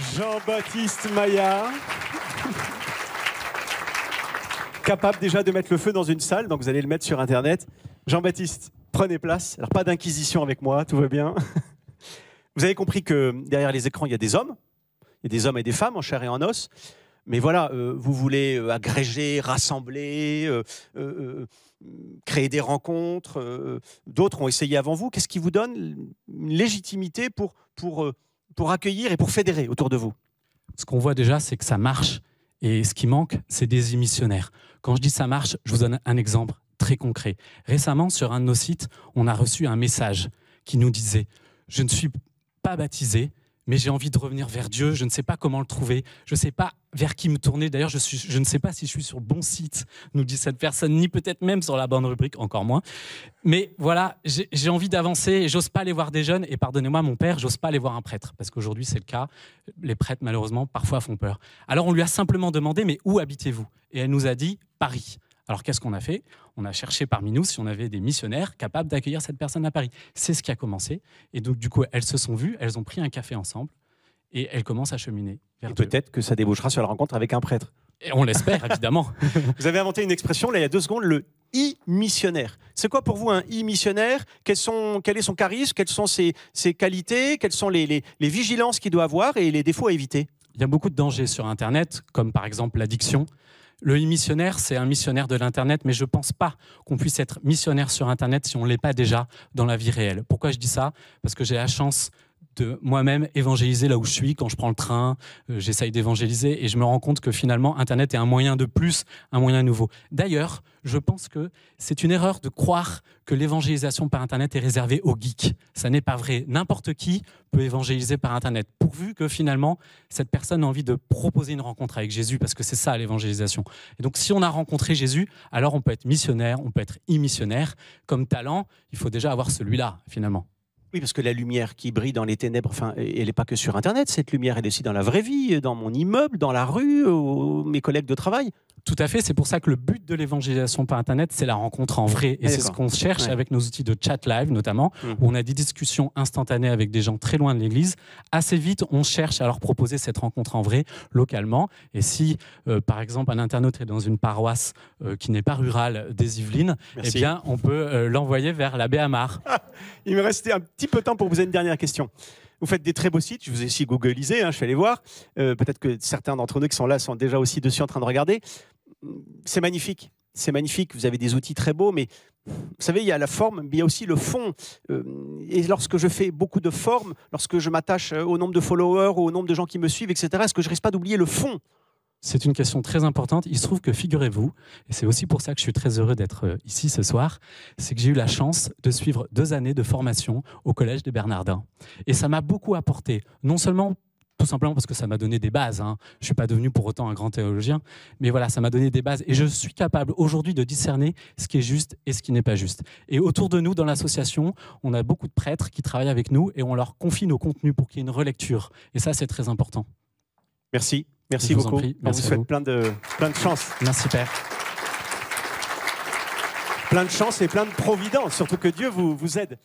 Jean-Baptiste Maillard. Capable déjà de mettre le feu dans une salle, donc vous allez le mettre sur Internet. Jean-Baptiste, prenez place. Alors pas d'inquisition avec moi, tout va bien. Vous avez compris que derrière les écrans, il y a des hommes. Il y a des hommes et des femmes en chair et en os. Mais voilà, vous voulez agréger, rassembler, créer des rencontres. D'autres ont essayé avant vous. Qu'est-ce qui vous donne une légitimité pour accueillir et pour fédérer autour de vous? Ce qu'on voit déjà, c'est que ça marche. Et ce qui manque, c'est des émissionnaires. Quand je dis ça marche, je vous donne un exemple très concret. Récemment, sur un de nos sites, on a reçu un message qui nous disait « Je ne suis pas baptisé, mais j'ai envie de revenir vers Dieu. Je ne sais pas comment le trouver. Je ne sais pas vers qui me tourner. D'ailleurs, je ne sais pas si je suis sur le bon site, nous dit cette personne, ni peut-être même sur la bonne rubrique, encore moins. Mais voilà, j'ai envie d'avancer et j'ose pas aller voir des jeunes. Et pardonnez-moi, mon père, j'ose pas aller voir un prêtre. Parce qu'aujourd'hui, c'est le cas. Les prêtres, malheureusement, parfois font peur. Alors, on lui a simplement demandé, mais où habitez-vous? Et elle nous a dit, Paris. Alors, qu'est-ce qu'on a fait? On a cherché parmi nous si on avait des missionnaires capables d'accueillir cette personne à Paris. C'est ce qui a commencé. Et donc, du coup, elles se sont vues, elles ont pris un café ensemble et elles commencent à cheminer vers Dieu. Peut-être que ça débouchera sur la rencontre avec un prêtre. Et on l'espère, évidemment. Vous avez inventé une expression, là, il y a 2 secondes, le e-missionnaire. C'est quoi pour vous un e-missionnaire? Quel est son charisme? Quelles sont ses qualités? Quelles sont les vigilances qu'il doit avoir et les défauts à éviter? Il y a beaucoup de dangers sur Internet, comme par exemple l'addiction. Le e-missionnaire, c'est un missionnaire de l'Internet, mais je ne pense pas qu'on puisse être missionnaire sur Internet si on ne l'est pas déjà dans la vie réelle. Pourquoi je dis ça? Parce que j'ai la chance de moi-même évangéliser là où je suis. Quand je prends le train, j'essaye d'évangéliser et je me rends compte que finalement, Internet est un moyen de plus, un moyen nouveau. D'ailleurs, je pense que c'est une erreur de croire que l'évangélisation par Internet est réservée aux geeks. Ça n'est pas vrai. N'importe qui peut évangéliser par Internet, pourvu que finalement, cette personne a envie de proposer une rencontre avec Jésus, parce que c'est ça l'évangélisation. Et donc, si on a rencontré Jésus, alors on peut être missionnaire, on peut être e-missionnaire. Comme talent, il faut déjà avoir celui-là, finalement. Oui, parce que la lumière qui brille dans les ténèbres, elle n'est pas que sur Internet. Cette lumière, elle est aussi dans la vraie vie, dans mon immeuble, dans la rue, mes collègues de travail. Tout à fait, c'est pour ça que le but de l'évangélisation par Internet, c'est la rencontre en vrai. Et c'est ce qu'on cherche avec nos outils de chat live, notamment, où on a des discussions instantanées avec des gens très loin de l'église. Assez vite, on cherche à leur proposer cette rencontre en vrai, localement. Et si, par exemple, un internaute est dans une paroisse qui n'est pas rurale des Yvelines, eh bien, on peut l'envoyer vers l'abbé Amar. Il me restait un petit peu de temps pour vous poser une dernière question. Vous faites des très beaux sites, je vous ai aussi googlisé, je suis allé voir. Peut-être que certains d'entre nous qui sont là sont déjà aussi dessus en train de regarder. C'est magnifique, vous avez des outils très beaux, mais vous savez, il y a la forme, mais il y a aussi le fond. Et lorsque je fais beaucoup de formes, lorsque je m'attache au nombre de followers, au nombre de gens qui me suivent, etc., est-ce que je risque pas d'oublier le fond? C'est une question très importante. Il se trouve que, figurez-vous, et c'est aussi pour ça que je suis très heureux d'être ici ce soir, c'est que j'ai eu la chance de suivre 2 années de formation au Collège des Bernardins. Et ça m'a beaucoup apporté, non seulement tout simplement parce que ça m'a donné des bases. Je ne suis pas devenu pour autant un grand théologien, mais voilà, ça m'a donné des bases. Et je suis capable aujourd'hui de discerner ce qui est juste et ce qui n'est pas juste. Et autour de nous, dans l'association, on a beaucoup de prêtres qui travaillent avec nous et on leur confie nos contenus pour qu'il y ait une relecture. Et ça, c'est très important. Merci. Merci beaucoup. On vous souhaite plein de chance. Merci, Père. Plein de chance et plein de providence, surtout que Dieu vous aide.